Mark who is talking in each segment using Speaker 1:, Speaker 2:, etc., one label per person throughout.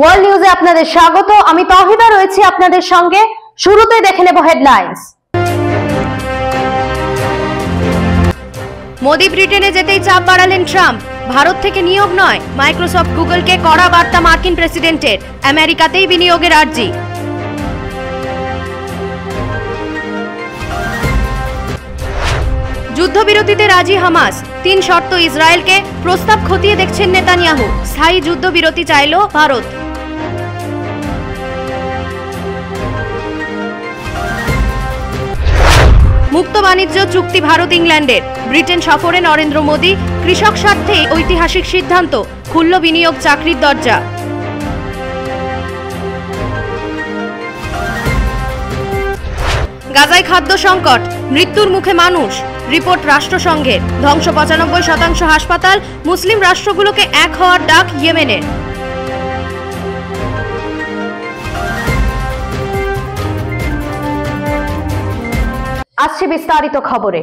Speaker 1: World নিউজে আপনাদের স্বাগত। আমি তহিবা রয়েছি আপনাদের সঙ্গে। শুরুতেই দেখে নেব হেডলাইন্স। মোদি ব্রিটেনে যেতেই চাপ বাড়ালেন ট্রাম্প। ভারত থেকে নিয়োগ নয়, মাইক্রোসফট গুগলকে কড়া বার্তা মার্কিন প্রেসিডেন্টের। আমেরিকাতেই বিনিয়োগের আর্জি। যুদ্ধবিরতিতে রাজি হামাস, 3 শর্ত ইসরায়েলকে, প্রস্তাব খতিয়ে দেখছেন নেতানিয়াহু। স্থায়ী যুদ্ধবিরতি চাইল ভারত। মুক্ত বাণিজ্য চুক্তি ভারত ইংল্যান্ডের। ব্রিটেন সফরে নরেন্দ্র মোদী। কৃষক স্বার্থে ঐতিহাসিক সিদ্ধান্ত, খুলল বিনিয়োগ চাকরির দরজা। গাজায় খাদ্য সংকট, মৃত্যুর মুখে মানুষ। রিপোর্ট রাষ্ট্রসংঘের। ধ্বংস 95% হাসপাতাল। মুসলিম রাষ্ট্রগুলোকে এক হওয়ার ডাক ইয়েমেনের। আসছে বিস্তারিত খবরে।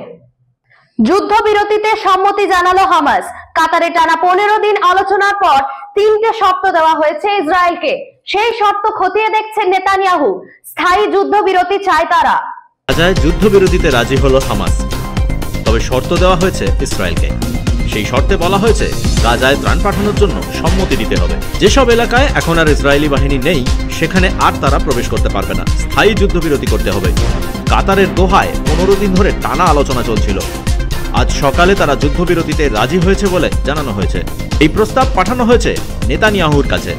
Speaker 1: যুদ্ধবিরতিতে সম্মতি জানালো হামাস। কাতারে টানা 15 দিন আলোচনার পর 3টে শর্ত দেওয়া হয়েছে ইসরায়েলকে। সেই শর্ত খতিয়ে দেখছেন নেতানিয়াহু। স্থায়ী যুদ্ধবিরতি চায় তারা।
Speaker 2: গাজায় যুদ্ধবিরতিতে রাজি হলো হামাস, তবে শর্ত দেওয়া হয়েছে ইসরায়েলকে। সেই শর্তে বলা হয়েছে গাজায় ত্রাণ পাঠানোর জন্য সম্মতি দিতে হবে। যেসব এলাকায় এখন আর ইসরায়েলি বাহিনী নেই সেখানে আর তারা প্রবেশ করতে পারবে না। স্থায়ী যুদ্ধবিরতি করতে হবে। কাতারের দোহায় 15 দিন ধরে টানা আলোচনা চলছিল। আজ সকালে তারা যুদ্ধবিরতিতে রাজি হয়েছে বলে জানানো হয়েছে। এই প্রস্তাব পাঠানো হয়েছে নেতানিয়াহুর কাছে।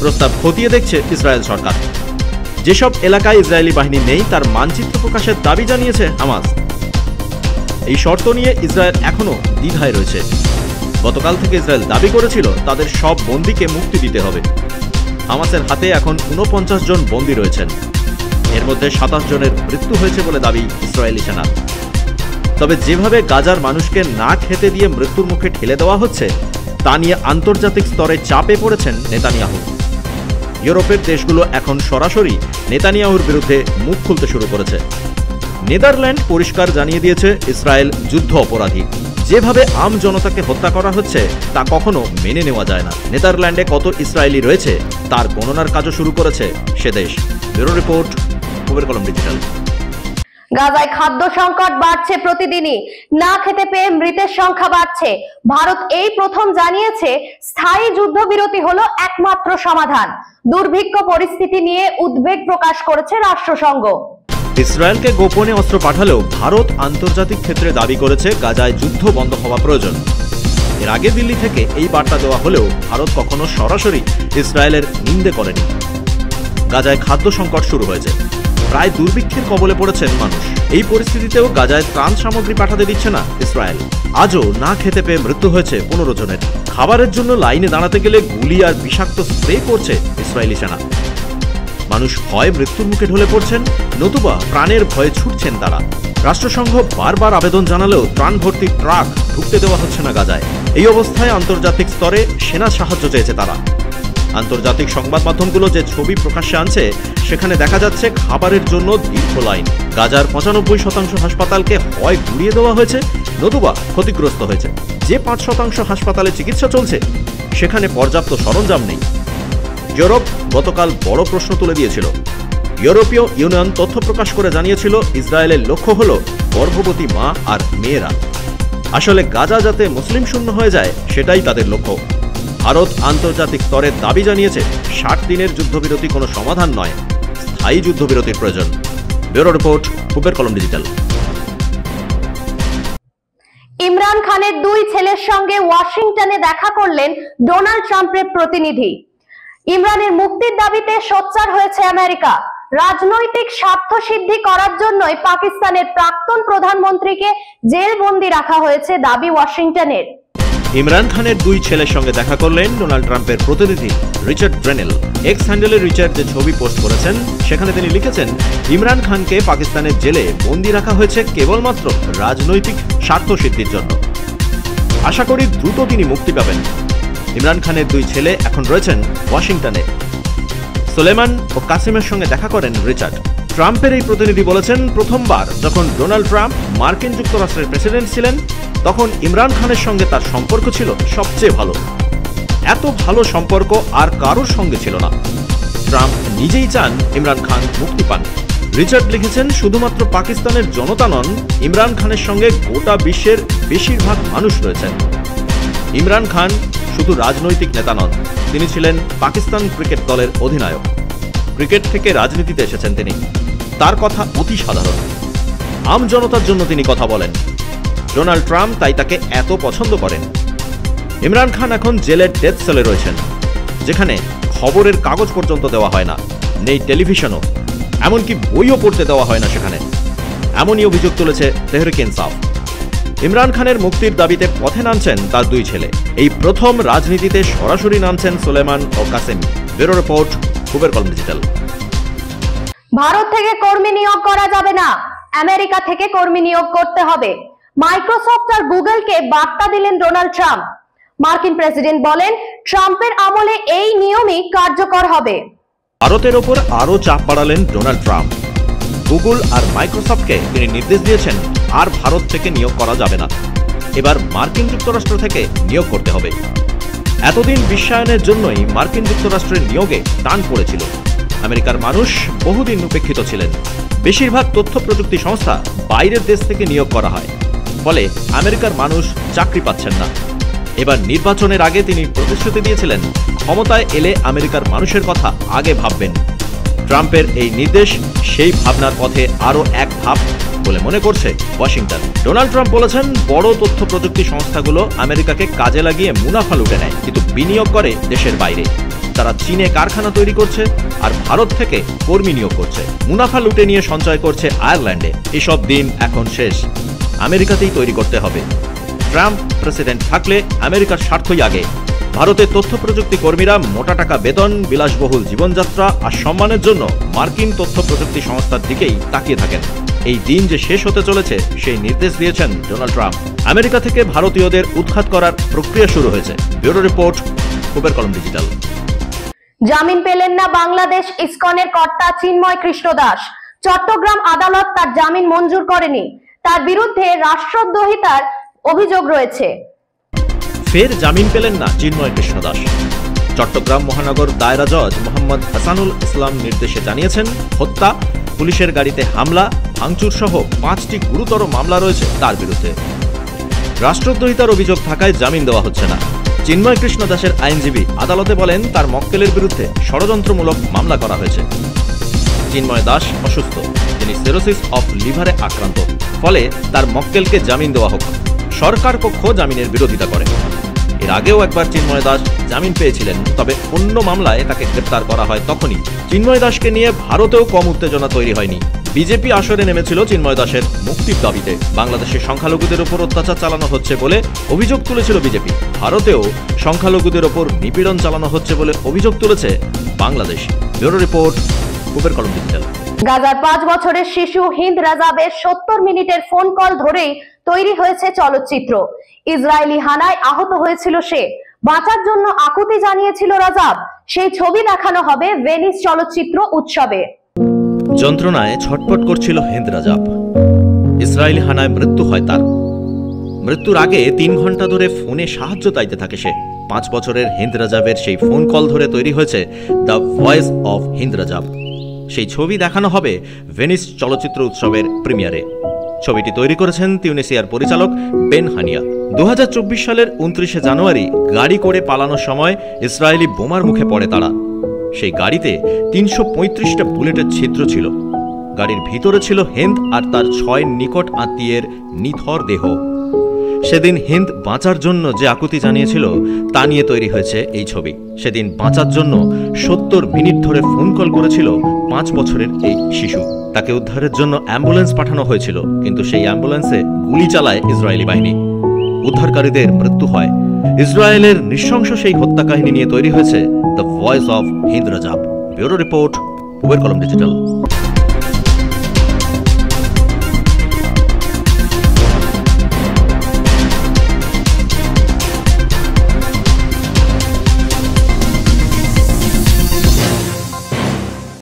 Speaker 2: প্রস্তাব খতিয়ে দেখছে ইসরায়েল সরকার। যেসব এলাকায় ইসরায়েলি বাহিনী নেই তার মানচিত্র প্রকাশের দাবি জানিয়েছে হামাস। এই শর্ত নিয়ে ইসরায়েল এখনো দ্বিধায় রয়েছে। গতকাল থেকে ইসরায়েল দাবি করেছিল তাদের সব বন্দীকে মুক্তি দিতে হবে। হামাসের হাতে এখন 49 জন বন্দী রয়েছেন। এর মধ্যে 27 জনের মৃত্যু হয়েছে বলে দাবি ইসরায়েলি সেনার। তবে যেভাবে গাজার মানুষকে না খেতে দিয়ে মৃত্যুর মুখে ঠেলে দেওয়া হচ্ছে তা নিয়ে আন্তর্জাতিক স্তরে চাপে পড়েছেন নেতানিয়াহু। ইউরোপের দেশগুলো এখন সরাসরি নেতানিয়াহুর বিরুদ্ধে মুখ খুলতে শুরু করেছে। নেদারল্যান্ড পরিষ্কার জানিয়ে দিয়েছে ইসরায়েল যুদ্ধ অপরাধী। যেভাবে আম জনতাকে হত্যা করা হচ্ছে তা কখনো মেনে নেওয়া যায় না। নেদারল্যান্ডে কত ইসরায়েলি রয়েছে তার গণনার কাজও শুরু করেছে সে দেশ। ব্যুরো রিপোর্ট, খবরের কলম ডিজিটাল।
Speaker 1: গাজায় খাদ্য সংকট বাড়ছে প্রতিদিনই। না খেতে পেয়ে মৃতের সংখ্যা বাড়ছে। ভারত এই প্রথম জানিয়েছে স্থায়ী যুদ্ধবিরতি হলো একমাত্র সমাধান। দুর্ভিক্ষ পরিস্থিতি নিয়ে উদ্বেগ প্রকাশ করেছে রাষ্ট্রসংঘ।
Speaker 2: ইসরায়েলকে গোপনে অস্ত্র পাঠালেও ভারত আন্তর্জাতিক ক্ষেত্রে দাবি করেছে গাজায় যুদ্ধ বন্ধ হওয়া প্রয়োজন। এর আগে দিল্লি থেকে এই বার্তা দেওয়া হলেও ভারত কখনো সরাসরি ইসরায়েলের নিন্দে করেনি। গাজায় খাদ্য সংকট শুরু হয়েছে। প্রায় দুর্ভিক্ষের কবলে পড়েছেন মানুষ। এই পরিস্থিতিতেও গাজায় ত্রাণ সামগ্রী পাঠাতে দিচ্ছে না ইসরায়েল। আজও না খেতে পেয়ে মৃত্যু হয়েছে 15 জনের। খাবারের জন্য লাইনে দাঁড়াতে গেলে গুলি আর বিষাক্ত স্প্রে করছে ইসরায়েলি সেনা। মানুষ হয় মৃত্যুর মুখে ঢলে পড়ছেন, নতুবা প্রাণের ভয়ে ছুটছেন তারা। রাষ্ট্রসংঘ বারবার আবেদন জানালেও ত্রাণ ভর্তি ট্রাক ঢুকতে দেওয়া হচ্ছে না গাজায়। এই অবস্থায় আন্তর্জাতিক স্তরে সেনা সাহায্য চেয়েছে তারা। আন্তর্জাতিক সংবাদ মাধ্যমগুলো যে ছবি প্রকাশ্যে আনছে সেখানে দেখা যাচ্ছে খাবারের জন্য দীর্ঘ লাইন। গাজার 95% হাসপাতালকে হয় গুড়িয়ে দেওয়া হয়েছে নতুবা ক্ষতিগ্রস্ত হয়েছে। যে 5% হাসপাতালে চিকিৎসা চলছে সেখানে পর্যাপ্ত সরঞ্জাম নেই। ইউরোপ গতকাল বড় প্রশ্ন তুলে দিয়েছিল। ইউরোপীয় ইউনিয়ন তথ্য প্রকাশ করে জানিয়েছিল ইসরায়েলের লক্ষ্য হল গর্ভবতী মা আর মেয়েরা। আসলে গাজা যাতে মুসলিম শূন্য হয়ে যায় সেটাই তাদের লক্ষ্য। ভারত আন্তর্জাতিক স্তরে দাবি জানিয়েছে 60 দিনের যুদ্ধবিরতি কোনো সমাধান নয়, স্থায়ী যুদ্ধবিরতির প্রয়োজন। ব্যুরো রিপোর্ট, খবরের কলম ডিজিটাল।
Speaker 1: ইমরান খানের 2 ছেলের সঙ্গে ওয়াশিংটনে দেখা করলেন ডোনাল্ড ট্রাম্পের প্রতিনিধি। ইমরানের মুক্তির দাবিতে সোচ্চার হয়েছে আমেরিকা। রাজনৈতিক স্বার্থ সিদ্ধি করার জন্যই পাকিস্তানের প্রাক্তন প্রধানমন্ত্রীকে জেলবন্দি রাখা হয়েছে দাবি ওয়াশিংটনের।
Speaker 2: ইমরান খানের 2 ছেলের সঙ্গে দেখা করলেন ডোনাল্ড ট্রাম্পের প্রতিনিধি রিচার্ড গ্রেনেল। এক্স হ্যান্ডেলে রিচার্ড যে ছবি পোস্ট করেছেন সেখানে তিনি লিখেছেন, ইমরান খানকে পাকিস্তানের জেলে বন্দি রাখা হয়েছে কেবলমাত্র রাজনৈতিক স্বার্থ সিদ্ধির জন্য। আশা করি দ্রুত তিনি মুক্তি পাবেন। ইমরান খানের 2 ছেলে এখন রয়েছেন ওয়াশিংটনে। সুলেমান ও কাসিমের সঙ্গে দেখা করেন রিচার্ড। ট্রাম্পের এই প্রতিনিধি বলেছেন, প্রথমবার যখন ডোনাল্ড ট্রাম্প মার্কিন যুক্তরাষ্ট্রের প্রেসিডেন্ট ছিলেন তখন ইমরান খানের সঙ্গে তার সম্পর্ক ছিল সবচেয়ে ভালো। এত ভালো সম্পর্ক আর কারোর সঙ্গে ছিল না। ট্রাম্প নিজেই চান ইমরান খান মুক্তি পান। রিচার্ড লিখেছেন, শুধুমাত্র পাকিস্তানের জনতা নন, ইমরান খানের সঙ্গে গোটা বিশ্বের বেশিরভাগ মানুষ রয়েছেন। ইমরান খান শুধু রাজনৈতিক নেতা নন, তিনি ছিলেন পাকিস্তান ক্রিকেট দলের অধিনায়ক। ক্রিকেট থেকে রাজনীতিতে এসেছেন তিনি। তার কথা অতি সাধারণ, আম জনতার জন্য তিনি কথা বলেন। ডোনাল্ড ট্রাম্প তাই তাকে এত পছন্দ করেন। ইমরান খান এখন জেলের ডেথ সেলে রয়েছেন, যেখানে খবরের কাগজ পর্যন্ত দেওয়া হয় না, নেই টেলিভিশনও, এমনকি বইও পড়তে দেওয়া হয় না সেখানে। এমনই অভিযোগ তুলেছে তেহরিক ইনসাফ। ইমরান খানের মুক্তির দাবিতে পথে নামছেন তার দুই ছেলে। এই প্রথম রাজনীতিতে সরাসরি নামছেন সুলেমান ও কাসেম। ব্যুরো রিপোর্ট, খবর কলম ডিজিটাল।
Speaker 1: ভারত থেকে কর্মী নিয়োগ করা যাবে না, আমেরিকা থেকে কর্মী নিয়োগ করতে হবে। মাইক্রোসফট আর গুগলকে বার্তা দিলেন ডোনাল্ড ট্রাম্প। মার্কিন প্রেসিডেন্ট বলেন, ট্রাম্পের আমলে এই নিয়মই কার্যকর হবে।
Speaker 2: ভারতের ওপর আরও চাপ বাড়ালেন ডোনাল্ড ট্রাম্প। গুগল আর মাইক্রোসফটকে তিনি নির্দেশ দিয়েছেন আর ভারত থেকে নিয়োগ করা যাবে না, এবার মার্কিন যুক্তরাষ্ট্র থেকে নিয়োগ করতে হবে। এতদিন বিশ্বায়নের জন্যই মার্কিন যুক্তরাষ্ট্রের নিয়োগে টান পড়েছিল। আমেরিকার মানুষ বহুদিন উপেক্ষিত ছিলেন। বেশিরভাগ তথ্য প্রযুক্তি সংস্থা বাইরের দেশ থেকে নিয়োগ করা হয়, ফলে আমেরিকার মানুষ চাকরি পাচ্ছেন না। এবার নির্বাচনের আগে তিনি প্রতিশ্রুতি দিয়েছিলেন, ক্ষমতায় এলে আমেরিকার মানুষের কথা আগে ভাববেন। ট্রাম্পের এই নির্দেশ সেই ভাবনার পথে আরও এক ধাপ বলে মনে করছে ওয়াশিংটন। ডোনাল্ড ট্রাম্প বলেছেন, বড় তথ্য প্রযুক্তি সংস্থাগুলো আমেরিকাকে কাজে লাগিয়ে মুনাফা লুটে নেয়, কিন্তু বিনিয়োগ করে দেশের বাইরে। তারা চীনে কারখানা তৈরি করছে আর ভারত থেকে কর্মী নিয়োগ করছে। মুনাফা লুটে নিয়ে সঞ্চয় করছে আয়ারল্যান্ডে। এসব দিন এখন শেষ, আমেরিকাতেই তৈরি করতে হবে। ট্রাম্প প্রেসিডেন্ট থাকলে আমেরিকার স্বার্থই আগে। ভারতের তথ্য প্রযুক্তি কর্মীরা মোটা টাকা বেতন, বিলাসবহুল জীবনযাত্রা আর সম্মানের জন্য মার্কিন তথ্য প্রযুক্তি সংস্থার দিকেই তাকিয়ে থাকেন। এই দিন যে শেষ হতে চলেছে সেই নির্দেশ দিয়েছেন ডোনাল্ড ট্রাম্প। আমেরিকা থেকে ভারতীয়দের উৎখাত করার প্রক্রিয়া শুরু হয়েছে। ব্যুরো রিপোর্ট, খবর কলম ডিজিটাল।
Speaker 1: জামিন পেলেন না বাংলাদেশ ইসকনের কর্তা চিন্ময় কৃষ্ণ দাস। চট্টগ্রাম আদালত তার জামিন মঞ্জুর করেনি। তার বিরুদ্ধে রাষ্ট্রদ্রোহিতার অভিযোগ রয়েছে।
Speaker 2: ফের জামিন পেলেন না চিন্ময় কৃষ্ণ দাস। চট্টগ্রাম মহানগর দায়রা জজ মোহাম্মদ হাসানুল ইসলাম নির্দেশে জানিয়েছেন, হত্যা, পুলিশের গাড়িতে হামলা, ভাঙচুর সহ 5টি গুরুতর মামলা রয়েছে তার বিরুদ্ধে। রাষ্ট্রদ্রোহিতার অভিযোগ থাকায় জামিন দেওয়া হচ্ছে না। চিন্ময় কৃষ্ণ দাসের আইনজীবী আদালতে বলেন, তার মক্কেলের বিরুদ্ধে ষড়যন্ত্রমূলক মামলা করা হয়েছে। চিন্ময় দাস অসুস্থ, তিনি সিরোসিস অফ লিভারে আক্রান্ত, ফলে তার মক্কেলকে জামিন দেওয়া হোক। সরকার পক্ষ জামিনের বিরোধিতা করে। এর আগেও একবার চিন্ময় দাস জামিন পেয়েছিলেন, তবে অন্য মামলায় তাকে গ্রেপ্তার করা হয় তখনই। চিন্ময় দাসকে নিয়ে ভারতেও কম উত্তেজনা তৈরি হয়নি। বিজেপি আসরে নেমেছিল চিন্ময় দাসের মুক্তির দাবিতে। বাংলাদেশের সংখ্যালঘুদের উপর অত্যাচার চালানো হচ্ছে বলে অভিযোগ তুলেছিল বিজেপি। ভারতেও সংখ্যালঘুদের ওপর নিপীড়ন চালানো হচ্ছে বলে অভিযোগ তুলেছে বাংলাদেশ। ব্যুরো রিপোর্ট, খবর কলম ডিজিটাল।
Speaker 1: গাজার 5 বছরের শিশু হিন্দ রাজাবের 70 মিনিটের ফোন কল ধরেই তৈরি হয়েছে চলচ্চিত্র। ইসরায়েলি হানায় আহত হয়েছিল সে, বাঁচার জন্য আকুতি জানিয়েছিল রাজাব। সেই ছবি দেখানো হবে ভেনিস চলচ্চিত্র উৎসবে।
Speaker 2: যন্ত্রণায় ছটফট করছিল হিন্দ রাজাব। ইসরায়েলি হানায় মৃত্যু হয় তার। মৃত্যুর আগে 3 ঘন্টা ধরে ফোনে সাহায্য চাইতে থাকে সে। 5 বছরের হিন্দ রাজাবের সেই ফোন কল ধরে তৈরি হয়েছে the voice of Hind Rajab. সেই ছবি দেখানো হবে ভেনিস চলচ্চিত্র উৎসবের প্রিমিয়ারে। ছবিটি তৈরি করেছেন তিউনিসিয়ার পরিচালক বেন হানিয়া। 2024 সালের 29শে জানুয়ারি গাড়ি করে পালানোর সময় ইসরায়েলি বোমার মুখে পড়ে তারা। সেই গাড়িতে 335টা বুলেটের ছিদ্র ছিল। গাড়ির ভিতরে ছিল হিন্দ আর তার 6 নিকট আত্মীয়ের নিথর দেহ। সেদিন হিন্দ বাঁচার জন্য যে আকুতি জানিয়েছিল তা নিয়ে তৈরি হয়েছে এই ছবি। সেদিন বাঁচার জন্য 70 মিনিট ধরে ফোন কল করেছিল 5 বছরের এই শিশু। তাকে উদ্ধারের জন্য অ্যাম্বুলেন্স পাঠানো হয়েছিল, কিন্তু সেই অ্যাম্বুলেন্সে গুলি চালায় ইসরায়েলি বাহিনী। উদ্ধারকারীদের মৃত্যু হয়। ইসরায়েলের নৃশংস সেই হত্যা কাহিনী নিয়ে তৈরি হয়েছে the voice of Hind Rajab. Bureau report, খবর কলম ডিজিটাল।